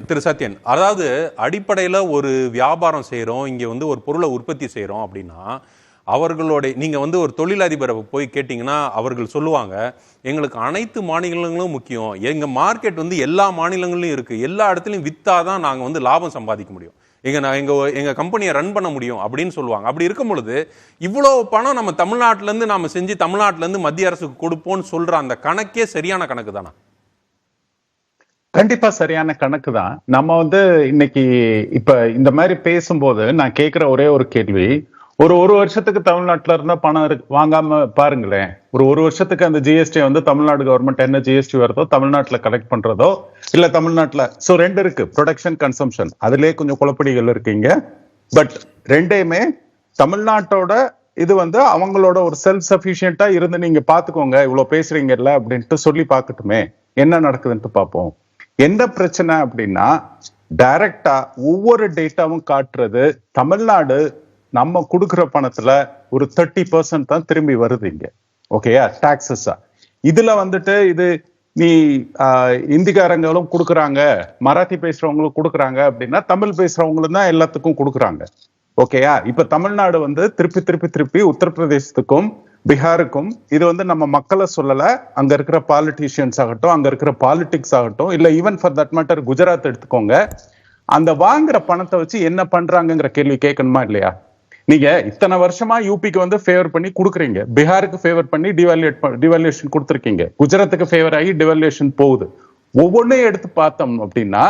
திரு சத்யன், அதாவது அடிப்படையில் ஒரு வியாபாரம் செய்கிறோம், இங்கே வந்து ஒரு பொருளை உற்பத்தி செய்கிறோம் அப்படின்னா அவர்களுடைய நீங்கள் வந்து ஒரு தொழிலதிபரை போய் கேட்டிங்கன்னா அவர்கள் சொல்லுவாங்க, எங்களுக்கு அனைத்து மாநிலங்களும் முக்கியம், எங்கள் மார்க்கெட் வந்து எல்லா மாநிலங்களிலும் இருக்குது, எல்லா இடத்துலையும் விற்றா தான் நாங்கள் வந்து லாபம் சம்பாதிக்க முடியும், எங்கள் கம்பெனியை ரன் பண்ண முடியும் அப்படின்னு சொல்லுவாங்க. அப்படி இருக்கும் பொழுது இவ்வளோ பணம் நம்ம தமிழ்நாட்டிலேருந்து நாம் செஞ்சு தமிழ்நாட்டிலேருந்து மத்திய அரசுக்கு கொடுப்போம்னு சொல்கிற அந்த கணக்கே சரியான கணக்கு தானா? கண்டிப்பா சரியான கணக்கு தான். நம்ம வந்து இன்னைக்கு இப்ப இந்த மாதிரி பேசும்போது நான் கேட்கிற ஒரே ஒரு கேள்வி, ஒரு வருஷத்துக்கு தமிழ்நாட்டுல இருந்தா பணம் வாங்காம பாருங்களேன். ஒரு வருஷத்துக்கு அந்த ஜிஎஸ்டி வந்து தமிழ்நாடு கவர்மெண்ட் என்ன ஜிஎஸ்டி வருதோ தமிழ்நாட்டுல கலெக்ட் பண்றதோ இல்ல தமிழ்நாட்டுல, சோ ரெண்டு இருக்கு, ப்ரொடக்ஷன் கன்சம்ஷன், அதுலயே கொஞ்சம் குழப்படிகள் இருக்கீங்க. பட் ரெண்டையுமே தமிழ்நாட்டோட இது வந்து அவங்களோட ஒரு செல்ஃப் சஃபிஷியன்ட்டா இருந்து நீங்க பாத்துக்கோங்க, இவ்வளவு பேசுறீங்கல்ல அப்படின்ட்டு சொல்லி பாக்கட்டுமே என்ன நடக்குதுன்ட்டு பார்ப்போம். என்ன பிரச்சனை அப்படின்னா, டைரக்டா ஒவ்வொரு டேட்டாவும் காட்டுறது தமிழ்நாடு நம்ம கொடுக்குற பணத்துல ஒரு 30% தான் திரும்பி வருது இங்க. ஓகேயா, டாக்ஸஸா. இதுல வந்துட்டு இது நீ இந்திக்காரங்களும் கொடுக்குறாங்க, மராத்தி பேசுறவங்களும் கொடுக்குறாங்க அப்படின்னா தமிழ் பேசுறவங்களும் தான் எல்லாத்துக்கும் கொடுக்குறாங்க. ஓகேயா, இப்ப தமிழ்நாடு வந்து திருப்பி உத்தரப்பிரதேசத்துக்கும் பீகாருக்கும் இது வந்து நம்ம மக்களை சொல்லல, அங்க இருக்கிற பாலிட்டிஷியன்ஸ் ஆகட்டும், அங்க இருக்கிற பாலிடிக்ஸ் ஆகட்டும், இல்ல even for that matter Gujarat எடுத்துக்கோங்க, அந்த வாங்குற பணத்தை வச்சு என்ன பண்றாங்கிற கேள்வி கேட்கணுமா இல்லையா? நீங்க இத்தனை வருஷமா யூபிக்கு வந்து ஃபேவர் பண்ணி கொடுக்குறீங்க, பீகாருக்கு ஃபேவர் பண்ணி டிவால்யூஷன் கொடுத்துருக்கீங்க, குஜராத்துக்கு ஃபேவர் ஆகி டிவால்யூஷன் போகுது. ஒவ்வொன்றையும் எடுத்து பார்த்தோம் அப்படின்னா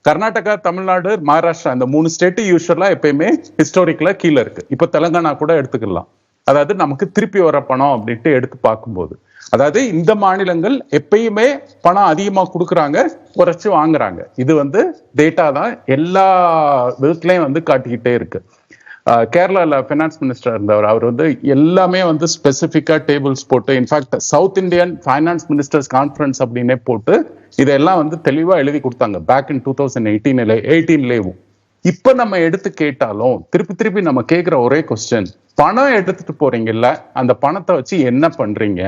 கர்நாடகா, தமிழ்நாடு, மகாராஷ்டிரா இந்த 3 ஸ்டேட் யூஸ்வலா எப்பயுமே ஹிஸ்டாரிக்கலா கீழே இருக்கு. இப்ப தெலுங்கானா கூட எடுத்துக்கலாம். அதாவது நமக்கு திருப்பி வர பணம் அப்படின்ட்டு எடுத்து பார்க்கும்போது, அதாவது இந்த மாநிலங்கள் எப்பயுமே பணம் அதிகமா கொடுக்குறாங்க, குறைச்சு வாங்குறாங்க. இது வந்து டேட்டா தான் எல்லா விதத்துலயும் வந்து காட்டிக்கிட்டே இருக்கு. கேரளால ஃபைனான்ஸ் மினிஸ்டர் இருந்தவர், அவர் வந்து எல்லாமே வந்து ஸ்பெசிபிக்கா டேபிள்ஸ் போட்டு, in fact south Indian finance ministers conference அப்படின்னே போட்டு இதெல்லாம் வந்து தெளிவா எழுதி கொடுத்தாங்க பேக் இன் 2018. இப்ப நம்ம எடுத்து கேட்டாலும் திருப்பி நம்ம கேட்கிற ஒரே கொஸ்டின், பணம் எடுத்துட்டு போறீங்கல்ல, அந்த பணத்தை வச்சு என்ன பண்றீங்க?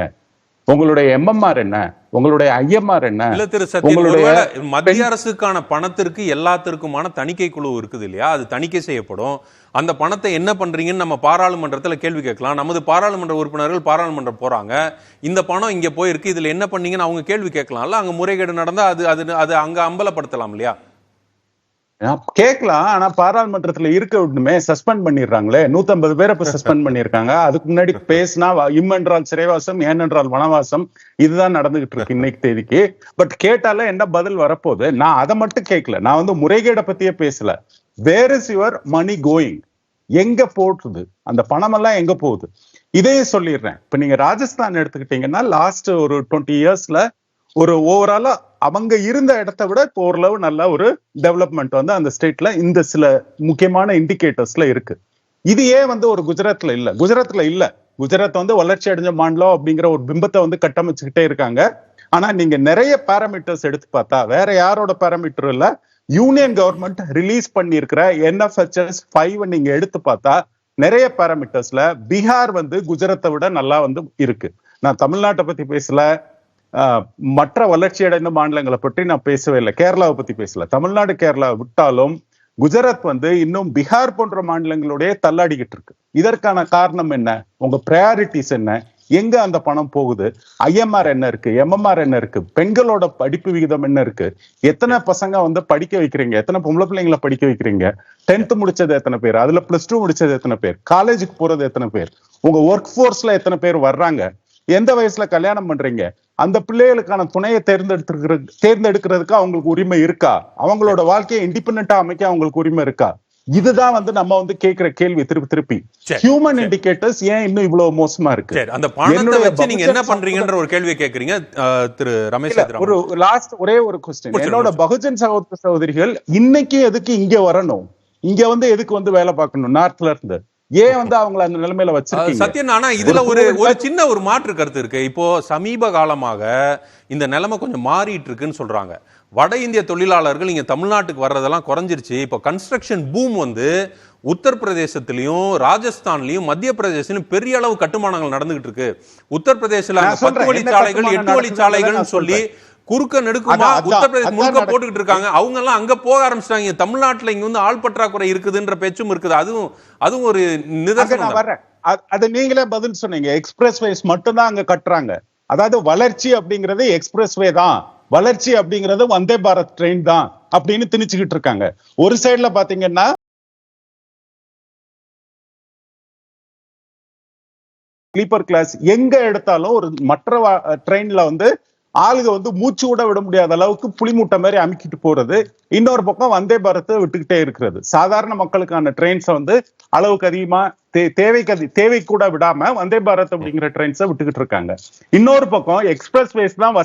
உங்களுடைய எம்எம்ஆர் என்ன? உங்களுடைய ஐஎம்ஆர் என்ன? இல்ல திரு சத்யன், மத்திய அரசுக்கான பணத்திற்கு எல்லாத்திற்குமான தணிக்கை குழு இருக்குது இல்லையா, அது தணிக்கை செய்யப்படும். அந்த பணத்தை என்ன பண்றீங்கன்னு நம்ம பாராளுமன்றத்தில் கேள்வி கேட்கலாம். நமது பாராளுமன்ற உறுப்பினர்கள் பாராளுமன்றம் போறாங்க, இந்த பணம் இங்க போயிருக்கு, இதுல என்ன பண்ணீங்கன்னு அவங்க கேள்வி கேட்கலாம்ல. அங்க முறைகேடு நடந்தா அது அங்க அம்பலப்படுத்தலாம் இல்லையா? கேட்கலாம், ஆனா பாராளுமன்றத்துல இருக்க விடணுமே, சஸ்பெண்ட் பண்ணிடுறாங்களே. 150 பேரை இப்ப சஸ்பெண்ட் பண்ணிருக்காங்க. அதுக்கு முன்னாடி பேசினா இம் என்றால் சிறைவாசம், ஏன் என்றால் வனவாசம், இதுதான் நடந்துகிட்டு இருக்கு இன்னைக்கு தேதிக்கு. பட் கேட்டால என்ன பதில் வரப்போகுது? நான் அதை மட்டும் கேட்கல, நான் வந்து முறைகேடை பத்தியே பேசல. Where is your money going? எங்க போடுறது அந்த பணம் எல்லாம், எங்க போகுது? இதையே சொல்லிடுறேன். இப்ப நீங்க ராஜஸ்தான் எடுத்துக்கிட்டீங்கன்னா லாஸ்ட் ஒரு 20 இயர்ஸ்ல ஒரு ஓவராலா அவங்க இருந்த இடத்தை விட இப்போ ஓரளவு நல்ல ஒரு டெவலப்மெண்ட் வந்து அந்த ஸ்டேட்ல இந்த சில முக்கியமான இண்டிகேட்டர்ஸ்ல இருக்கு. இது ஏன் வந்து ஒரு குஜராத்ல இல்ல? குஜராத் வந்து வளர்ச்சி அடைஞ்ச மாநிலம் அப்படிங்கிற ஒரு பிம்பத்தை வந்து கட்டமைச்சுக்கிட்டே இருக்காங்க. ஆனா நீங்க நிறைய பாராமீட்டர்ஸ் எடுத்து பார்த்தா வேற யாரோட பாராமீட்டர் இல்ல, யூனியன் கவர்மெண்ட் ரிலீஸ் பண்ணியிருக்கிற NFHS 5 நீங்க எடுத்து பார்த்தா நிறைய பாராமீட்டர்ஸ்ல பீகார் வந்து குஜராத்தை விட நல்லா வந்து இருக்கு. நான் தமிழ்நாட்டை பத்தி பேசல, மற்ற வளர்ச்சி அடைந்த மாநிலங்களை பற்றி நான் பேசவே இல்லை, கேரளாவை பத்தி பேசல. தமிழ்நாடு கேரளா விட்டாலும் குஜராத் வந்து இன்னும் பீகார் போன்ற மாநிலங்களுடைய தள்ளாடிக்கிட்டு இருக்கு. இதற்கான காரணம் என்ன? உங்க ப்ரையாரிட்டிஸ் என்ன? எங்க அந்த பணம் போகுது? ஐஎம்ஆர் என்ன இருக்கு? எம்எம்ஆர் என்ன இருக்கு? பெண்களோட படிப்பு விகிதம் என்ன இருக்கு? எத்தனை பசங்க வந்து படிக்க வைக்கிறீங்க? எத்தனை பொம்பளை பிள்ளைங்களை படிக்க வைக்கிறீங்க? 10th முடிச்சது எத்தனை பேர்? அதுல +2 முடிச்சது எத்தனை பேர்? காலேஜுக்கு போறது எத்தனை பேர்? உங்க ஒர்க் ஃபோர்ஸ்ல எத்தனை பேர் வர்றாங்க? எந்த வயசுல கல்யாணம் பண்றீங்க? அந்த பிள்ளைகளுக்கான துணையை தேர்ந்தெடுக்கிறதுக்கு அவங்களுக்கு உரிமை இருக்கா? அவங்களோட வாழ்க்கையை இண்டிபெண்டா அமைக்க அவங்களுக்கு உரிமை இருக்கா? இதுதான் வந்து நம்ம வந்து கேட்கிற கேள்வி திருப்பி. ஹியூமன் இண்டிகேட்டர்ஸ் ஏன் இன்னும் இவ்வளவு மோசமா இருக்கு? அந்த பணத்தை வச்சு நீங்க என்ன பண்றீங்கன்ற ஒரு கேள்வியை கேக்குறீங்க திரு ரமேஷ். ஒரு லாஸ்ட் ஒரே ஒரு क्वेश्चन, என்னோட பகுஜன் சகோதர சகோதரிகள் இன்னைக்கு எதுக்கு இங்க வரணும்? இங்க வந்து எதுக்கு வந்து வேலை பார்க்கணும்? நார்த்ல இருந்து ஏன் வந்து அவங்களை அந்த நிலைமையில வச்சிருக்கீங்க? சத்யன், ஆனா இதுல ஒரு சின்ன ஒரு மாற்று கருத்து இருக்கு. இப்போ சமீப காலமாக இந்த நிலைமை கொஞ்சம் மாறிட்டு இருக்குன்னு சொல்றாங்க. வட இந்திய தொழிலாளர்கள் இங்க தமிழ்நாட்டுக்கு வர்றதெல்லாம் குறைஞ்சிருச்சு. இப்போ கன்ஸ்ட்ரக்ஷன் பூம் வந்து உத்தரப்பிரதேசத்திலையும் ராஜஸ்தான்லயும் மத்திய பிரதேசத்திலும் பெரிய அளவு கட்டுமானங்கள் நடந்துகிட்டு இருக்கு. உத்தரப்பிரதேசல 10 வழிச்சாலைகள் 8 வழிச்சாலைகள் சொல்லி குறுக்க நெடுக்குமா உத்தரப்பிரதேச முழுக்க போட்டுக்கிட்டு இருக்காங்க. அவங்க எல்லாம் அங்க போக ஆரம்பிச்சிட்டாங்க. தமிழ்நாட்டுல இங்க வந்து ஆள் பற்றாக்குறை இருக்குதுன்ற பேச்சும் இருக்குது. அதுவும் ஒரு நிதர்சனம். வர்றேன், அது நீங்களே பதில் சொன்னீங்க. எக்ஸ்பிரஸ் வேஸ் மட்டும் தான் அங்க கட்டுறாங்க. அதாவது வளர்ச்சி அப்படிங்கறது எக்ஸ்பிரஸ் வே தான், வளர்ச்சி அப்படிங்கறது வந்தே பாரத் ட்ரெயின் தான் அப்படின்னு திணிச்சுக்கிட்டு இருக்காங்க. ஒரு சைடுல பாத்தீங்கன்னா ஸ்லீப்பர் கிளாஸ் எங்க எடுத்தாலும் ஒரு மற்ற ட்ரெயின்ல வந்து ஆளுங்க வந்து மூச்சு கூட விட முடியாத அளவுக்கு புளிமூட்டை மாதிரி அமுக்கிட்டு போறது, இன்னொரு பக்கம் வந்தே பாரத்தை விட்டுக்கிட்டே இருக்கிறது. சாதாரண மக்களுக்கான ட்ரெயின்ஸை வந்து அளவுக்கு அதிகமா தேவை கூட விடாம வந்தே பாரத் அப்படிங்கிற ட்ரெயின்ஸை விட்டுக்கிட்டு இருக்காங்க. இன்னொரு பக்கம் எக்ஸ்பிரஸ் வேஸ் தான்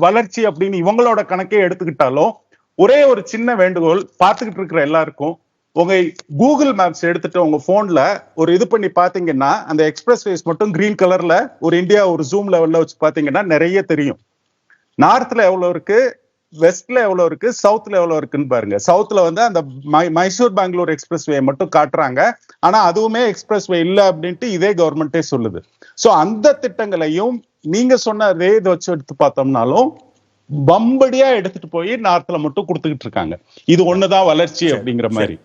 வளர்ச்சி அப்படின்னு இவங்களோட கணக்கே எடுத்துக்கிட்டாலும் ஒரே ஒரு சின்ன வேண்டுகோள் பார்த்துக்கிட்டு இருக்கிற எல்லாருக்கும், உங்க கூகுள் மேப்ஸ் எடுத்துட்டு உங்க போன்ல ஒரு இது பண்ணி பாத்தீங்கன்னா அந்த எக்ஸ்பிரஸ் வேஸ் மட்டும் கிரீன் கலர்ல ஒரு இந்தியா ஒரு ஜூம் லெவல்ல வச்சு பாத்தீங்கன்னா நிறைய தெரியும். நார்த்ல எவ்வளவு இருக்கு, வெஸ்ட்ல எவ்வளவு இருக்கு, சவுத்ல எவ்வளவு இருக்குன்னு பாருங்க. சவுத்ல வந்து அந்த மைசூர் பெங்களூர் எக்ஸ்பிரஸ் வே மட்டும் காட்டுறாங்க. ஆனா அதுவுமே எக்ஸ்பிரஸ் வே இல்ல அப்படின்ட்டு இதே கவர்மெண்டே சொல்லுது. சோ அந்த திட்டங்களையும் நீங்க சொன்ன அதே இதை வச்சு எடுத்து பார்த்தோம்னாலும் பம்படியா எடுத்துட்டு போய் நார்த்ல மட்டும் கொடுத்துக்கிட்டு இருக்காங்க. இது ஒண்ணுதான் வளர்ச்சி அப்படிங்கிற மாதிரி.